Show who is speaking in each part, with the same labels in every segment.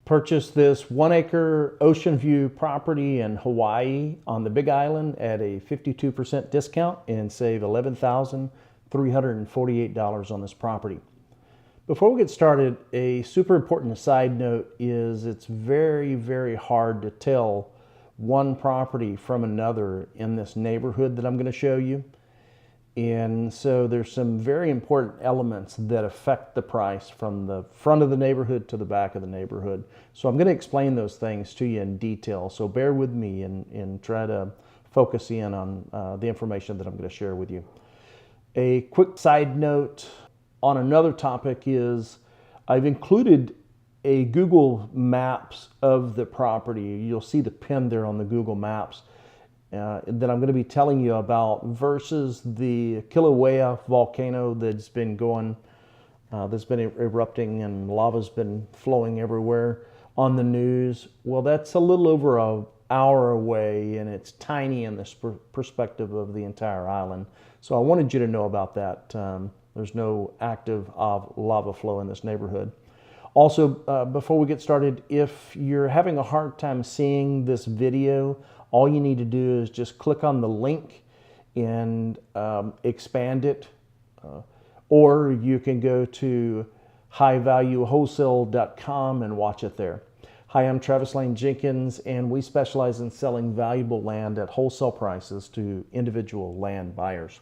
Speaker 1: Purchased this 1 acre ocean view property in Hawaii on the Big Island at a 52% discount and save $11,348 on this property. Before we get started, a super important side note is it's very, very hard to tell one property from another in this neighborhood that I'm going to show you. And so there's some very important elements that affect the price from the front of the neighborhood to the back of the neighborhood. So I'm going to explain those things to you in detail. So bear with me and try to focus in on the information that I'm going to share with you. A quick side note on another topic is I've included a Google Maps of the property. You'll see the pin there on the Google Maps. That I'm going to be telling you about versus the Kilauea volcano that's been erupting and lava's been flowing everywhere on the news. Well, that's a little over an hour away and it's tiny in this perspective of the entire island. So I wanted you to know about that. There's no active lava flow in this neighborhood. Also, before we get started, if you're having a hard time seeing this video, all you need to do is just click on the link and expand it. Or you can go to highvaluewholesale.com and watch it there. Hi, I'm Travis Lane Jenkins, and we specialize in selling valuable land at wholesale prices to individual land buyers.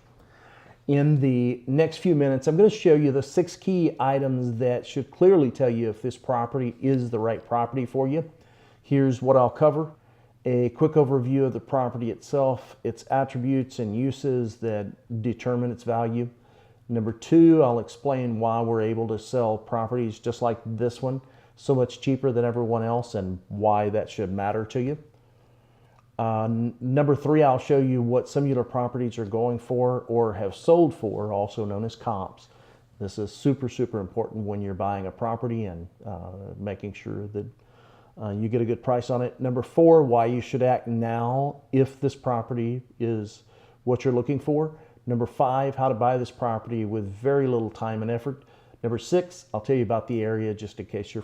Speaker 1: In the next few minutes, I'm going to show you the 6 key items that should clearly tell you if this property is the right property for you. Here's what I'll cover. A quick overview of the property itself, its attributes and uses that determine its value. Number 2, I'll explain why we're able to sell properties just like this one so much cheaper than everyone else and why that should matter to you. Number 3, I'll show you what similar properties are going for or have sold for, also known as comps. This is super, super important when you're buying a property and making sure that you get a good price on it. Number 4, why you should act now if this property is what you're looking for. Number 5, how to buy this property with very little time and effort. Number 6, I'll tell you about the area just in case you're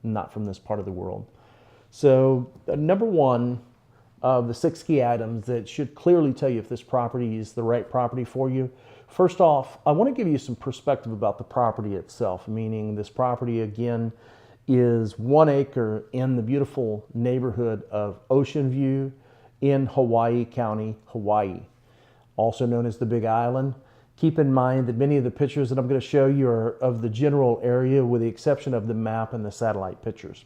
Speaker 1: not from this part of the world. So number 1 of the 6 key items that should clearly tell you if this property is the right property for you. First off, I want to give you some perspective about the property itself, meaning this property again is 1 acre in the beautiful neighborhood of Ocean View in Hawaii County, Hawaii, also known as the Big Island. Keep in mind that many of the pictures that I'm going to show you are of the general area with the exception of the map and the satellite pictures.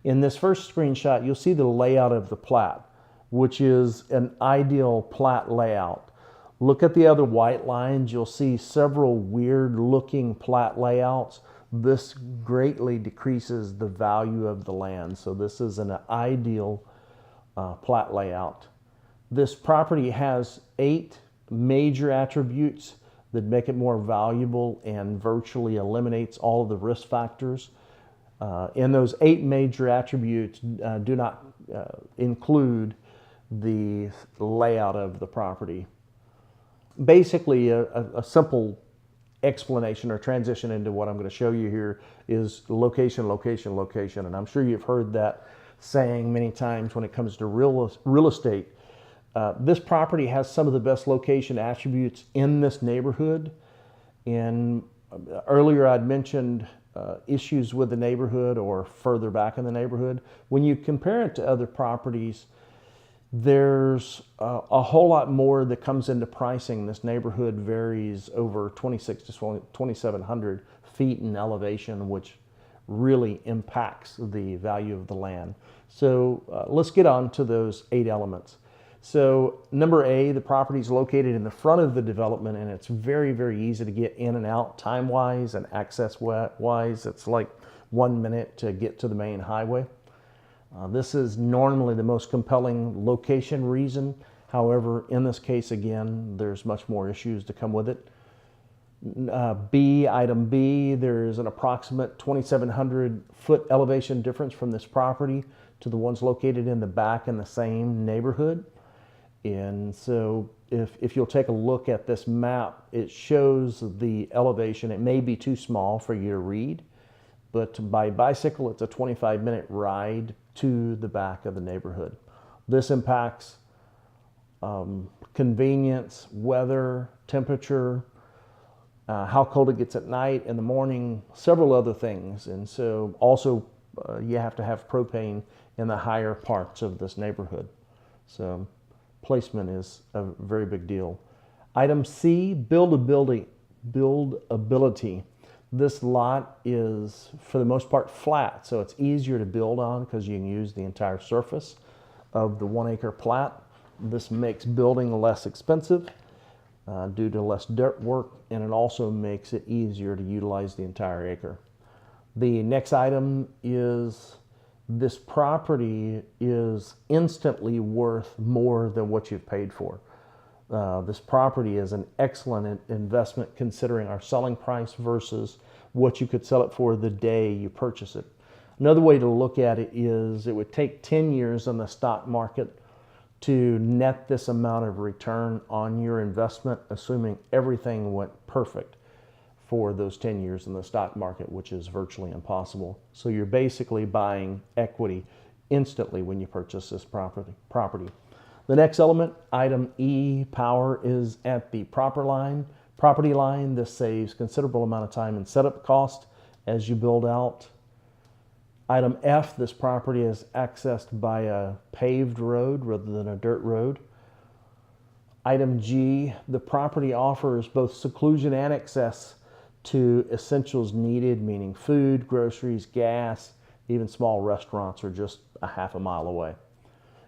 Speaker 1: In this first screenshot, you'll see the layout of the plat, which is an ideal plat layout. Look at the other white lines. You'll see several weird looking plat layouts. This greatly decreases the value of the land. So this is an ideal plat layout. This property has 8 major attributes that make it more valuable and virtually eliminates all of the risk factors. And those 8 major attributes do not include the layout of the property. Basically, a simple explanation or transition into what I'm going to show you here is location, location, location. And I'm sure you've heard that saying many times when it comes to real estate. This property has some of the best location attributes in this neighborhood. And earlier I'd mentioned issues with the neighborhood or further back in the neighborhood. When you compare it to other properties, there's a whole lot more that comes into pricing. This neighborhood varies over 2,600 to 2,700 feet in elevation, which really impacts the value of the land. So let's get on to those 8 elements. So number A, the property is located in the front of the development and it's very, very easy to get in and out time-wise and access-wise. It's like 1 minute to get to the main highway. This is normally the most compelling location reason. However, in this case, again, there's much more issues to come with it. Item B, there's an approximate 2,700 foot elevation difference from this property to the ones located in the back in the same neighborhood. And so if you'll take a look at this map, it shows the elevation. It may be too small for you to read, but by bicycle, it's a 25-minute ride to the back of the neighborhood. This impacts convenience, weather, temperature, how cold it gets at night, in the morning, several other things. And so also you have to have propane in the higher parts of this neighborhood. So placement is a very big deal. Item C, buildability. This lot is, for the most part, flat, so it's easier to build on because you can use the entire surface of the 1 acre plat. This makes building less expensive due to less dirt work, and it also makes it easier to utilize the entire acre. The next item is this property is instantly worth more than what you've paid for. This property is an excellent investment considering our selling price versus what you could sell it for the day you purchase it. Another way to look at it is it would take 10 years in the stock market to net this amount of return on your investment, assuming everything went perfect for those 10 years in the stock market, which is virtually impossible. So you're basically buying equity instantly when you purchase this property. The next element, item E, power, is at the property line. This saves considerable amount of time in setup cost as you build out. Item F, this property is accessed by a paved road rather than a dirt road. Item G, the property offers both seclusion and access to essentials needed, meaning food, groceries, gas, even small restaurants are just a half a mile away.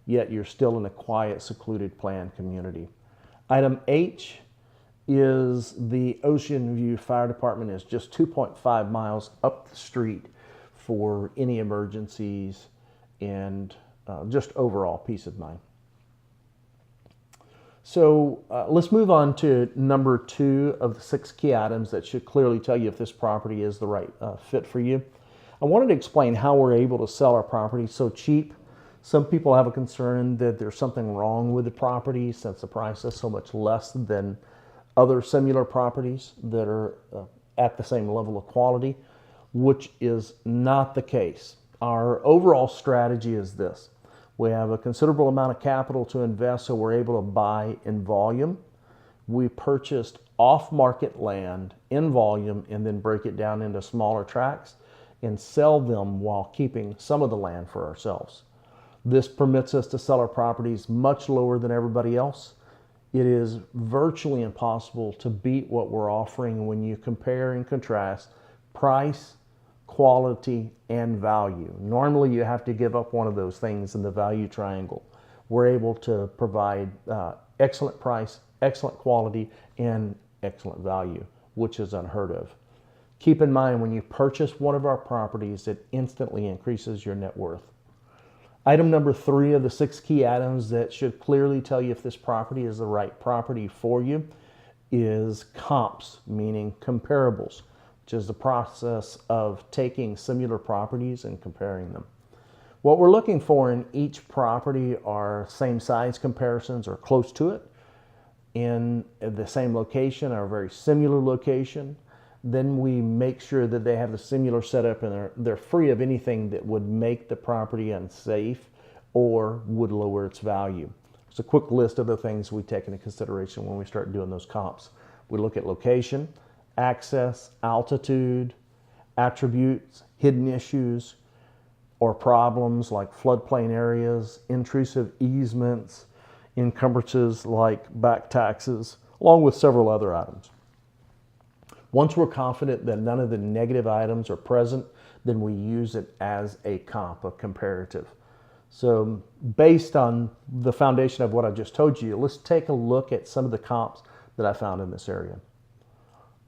Speaker 1: Yet you're still in a quiet, secluded, planned community. Item H is the Ocean View Fire Department is just 2.5 miles up the street for any emergencies and just overall peace of mind. So let's move on to number 2 of the 6 key items that should clearly tell you if this property is the right fit for you. I wanted to explain how we're able to sell our property so cheap. Some people have a concern that there's something wrong with the property since the price is so much less than other similar properties that are at the same level of quality, which is not the case. Our overall strategy is this. We have a considerable amount of capital to invest, so we're able to buy in volume. We purchased off-market land in volume and then break it down into smaller tracts and sell them while keeping some of the land for ourselves. This permits us to sell our properties much lower than everybody else. It is virtually impossible to beat what we're offering when you compare and contrast price, quality, and value. Normally you have to give up one of those things in the value triangle. We're able to provide excellent price, excellent quality, and excellent value, which is unheard of. Keep in mind, when you purchase one of our properties, it instantly increases your net worth. Item number 3 of the 6 key items that should clearly tell you if this property is the right property for you is comps, meaning comparables, which is the process of taking similar properties and comparing them. What we're looking for in each property are same size comparisons or close to it, in the same location or a very similar location. Then we make sure that they have the similar setup and they're free of anything that would make the property unsafe or would lower its value. It's a quick list of the things we take into consideration when we start doing those comps. We look at location, access, altitude, attributes, hidden issues or problems like floodplain areas, intrusive easements, encumbrances like back taxes, along with several other items. Once we're confident that none of the negative items are present, then we use it as a comp, a comparative. So based on the foundation of what I just told you, let's take a look at some of the comps that I found in this area.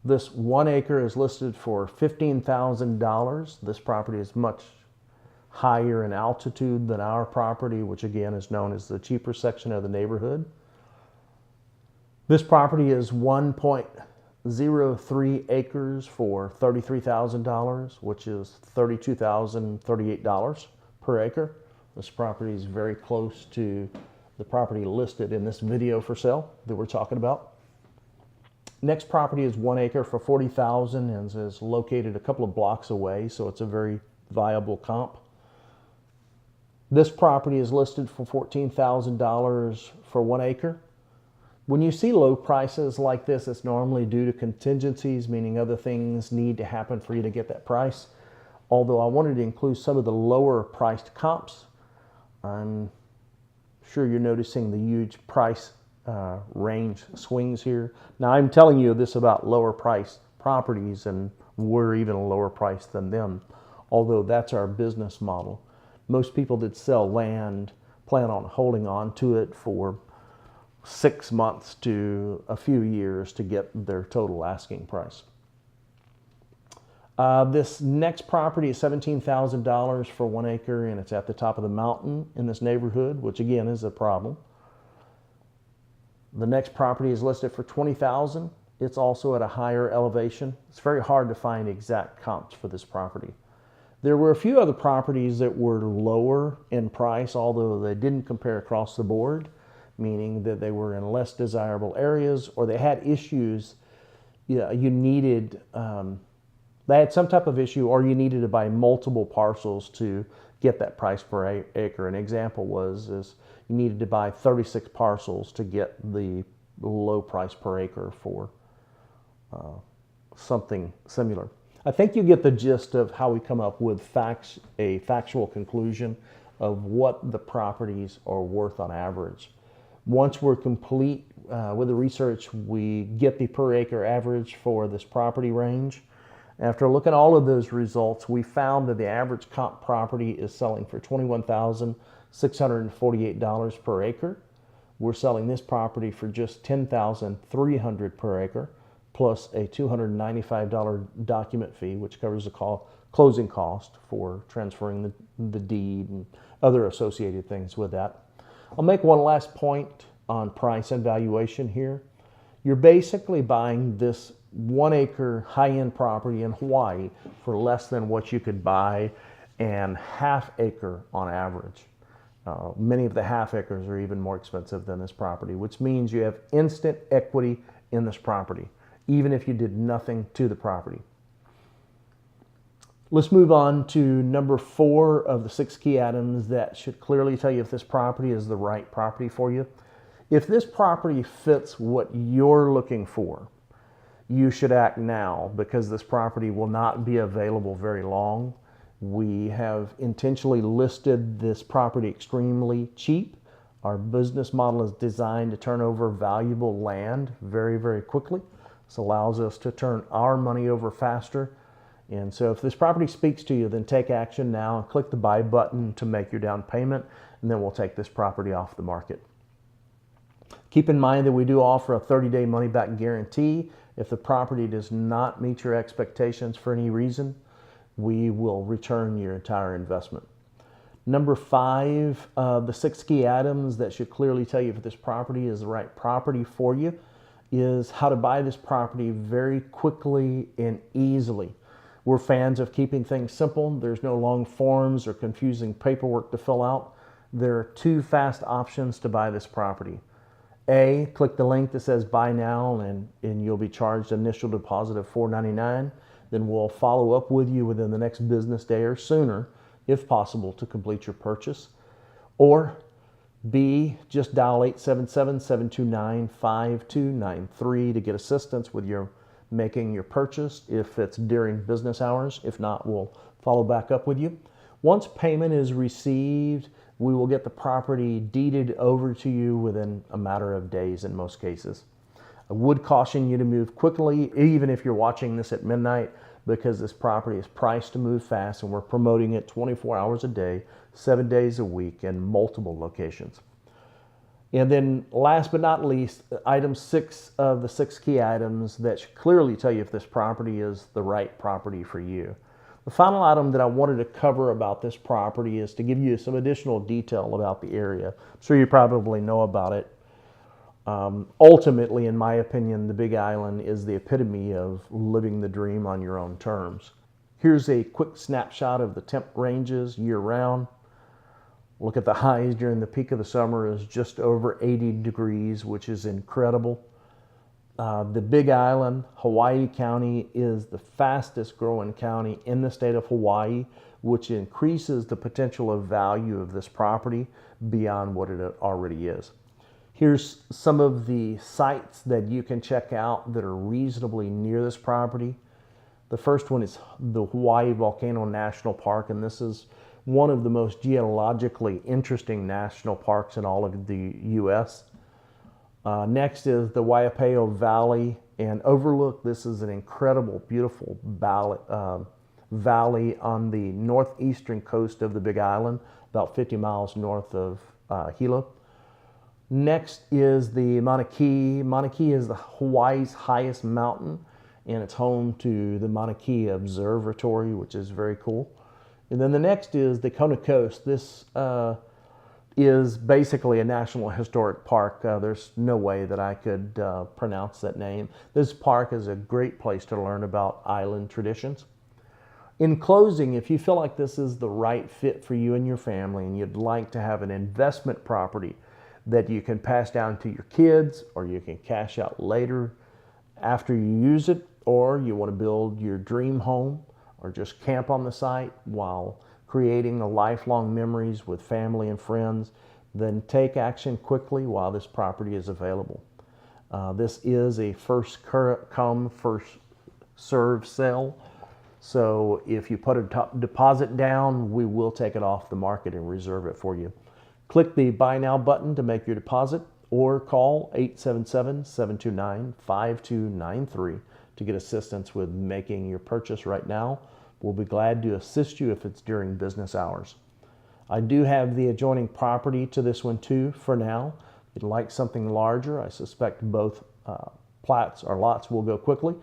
Speaker 1: This 1 acre is listed for $15,000. This property is much higher in altitude than our property, which again is known as the cheaper section of the neighborhood. This property is 1.03 acres for $33,000, which is $32,038 per acre. This property is very close to the property listed in this video for sale that we're talking about. Next property is 1 acre for $40,000 and is located a couple of blocks away, so it's a very viable comp. This property is listed for $14,000 for 1 acre. When you see low prices like this, it's normally due to contingencies, meaning other things need to happen for you to get that price. Although I wanted to include some of the lower priced comps. I'm sure you're noticing the huge price range swings here. Now I'm telling you this about lower priced properties, and we're even a lower price than them, although that's our business model. Most people that sell land plan on holding on to it for 6 months to a few years to get their total asking price. This next property is $17,000 for 1 acre, and it's at the top of the mountain in this neighborhood, which again is a problem. The next property is listed for $20,000. It's also at a higher elevation. It's very hard to find exact comps for this property. There were a few other properties that were lower in price, although they didn't compare across the board, meaning that they were in less desirable areas or they had issues. You needed, they had some type of issue, or you needed to buy multiple parcels to get that price per acre. An example is you needed to buy 36 parcels to get the low price per acre for something similar. I think you get the gist of how we come up with a factual conclusion of what the properties are worth on average. Once we're complete with the research, we get the per acre average for this property range. After looking at all of those results, we found that the average comp property is selling for $21,648 per acre. We're selling this property for just $10,300 per acre, plus a $295 document fee, which covers the closing cost for transferring the deed and other associated things with that. I'll make one last point on price and valuation here. You're basically buying this 1 acre high-end property in Hawaii for less than what you could buy an half acre on average. Many of the half acres are even more expensive than this property, which means you have instant equity in this property, even if you did nothing to the property. Let's move on to number 4 of the 6 key items that should clearly tell you if this property is the right property for you. If this property fits what you're looking for, you should act now, because this property will not be available very long. We have intentionally listed this property extremely cheap. Our business model is designed to turn over valuable land very, very quickly. This allows us to turn our money over faster. And so if this property speaks to you, then take action now and click the buy button to make your down payment, and then we'll take this property off the market. Keep in mind that we do offer a 30-day money-back guarantee. If the property does not meet your expectations for any reason, we will return your entire investment. Number 5 of the 6 key items that should clearly tell you if this property is the right property for you is how to buy this property very quickly and easily. We're fans of keeping things simple. There's no long forms or confusing paperwork to fill out. There are 2 fast options to buy this property. A, click the link that says buy now and you'll be charged an initial deposit of $4.99. Then we'll follow up with you within the next business day or sooner, if possible, to complete your purchase. Or B, just dial 877-729-5293 to get assistance with making your purchase if it's during business hours. If not, we'll follow back up with you. Once payment is received, we will get the property deeded over to you within a matter of days in most cases. I would caution you to move quickly, even if you're watching this at midnight, because this property is priced to move fast and we're promoting it 24 hours a day, 7 days a week in multiple locations. And then last but not least, item 6 of the 6 key items that should clearly tell you if this property is the right property for you. The final item that I wanted to cover about this property is to give you some additional detail about the area. I'm sure you probably know about it. Ultimately, in my opinion, the Big Island is the epitome of living the dream on your own terms. Here's a quick snapshot of the temp ranges year-round. Look at the highs during the peak of the summer is just over 80 degrees, which is incredible. The Big Island, Hawaii County, is the fastest growing county in the state of Hawaii, which increases the potential of value of this property beyond what it already is. Here's some of the sites that you can check out that are reasonably near this property. The first one is the Hawaii Volcano National Park, and this is one of the most geologically interesting national parks in all of the U.S. Next is the Waiapeo Valley and Overlook. This is an incredible, beautiful valley on the northeastern coast of the Big Island, about 50 miles north of Hilo. Next is the Mauna Kea. Mauna Kea is the Hawaii's highest mountain, and it's home to the Mauna Kea Observatory, which is very cool. And then the next is the Kona Coast. This is basically a National Historic Park. There's no way that I could pronounce that name. This park is a great place to learn about island traditions. In closing, if you feel like this is the right fit for you and your family, and you'd like to have an investment property that you can pass down to your kids, or you can cash out later after you use it, or you want to build your dream home, or just camp on the site while creating the lifelong memories with family and friends, then take action quickly while this property is available. This is a first come, first serve sale. So if you put a deposit down, we will take it off the market and reserve it for you. Click the Buy Now button to make your deposit, or call 877-729-5293 to get assistance with making your purchase right now. We'll be glad to assist you if it's during business hours. I do have the adjoining property to this one too for now. If you'd like something larger, I suspect both plats or lots will go quickly.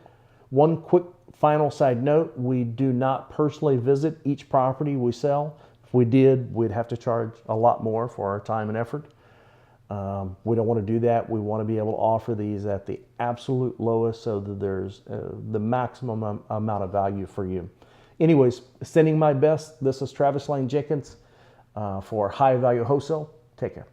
Speaker 1: One quick final side note, we do not personally visit each property we sell. If we did, we'd have to charge a lot more for our time and effort. We don't want to do that. We want to be able to offer these at the absolute lowest so that there's the maximum amount of value for you. Anyways, sending my best. This is Travis Lane Jenkins for High Value Wholesale. Take care.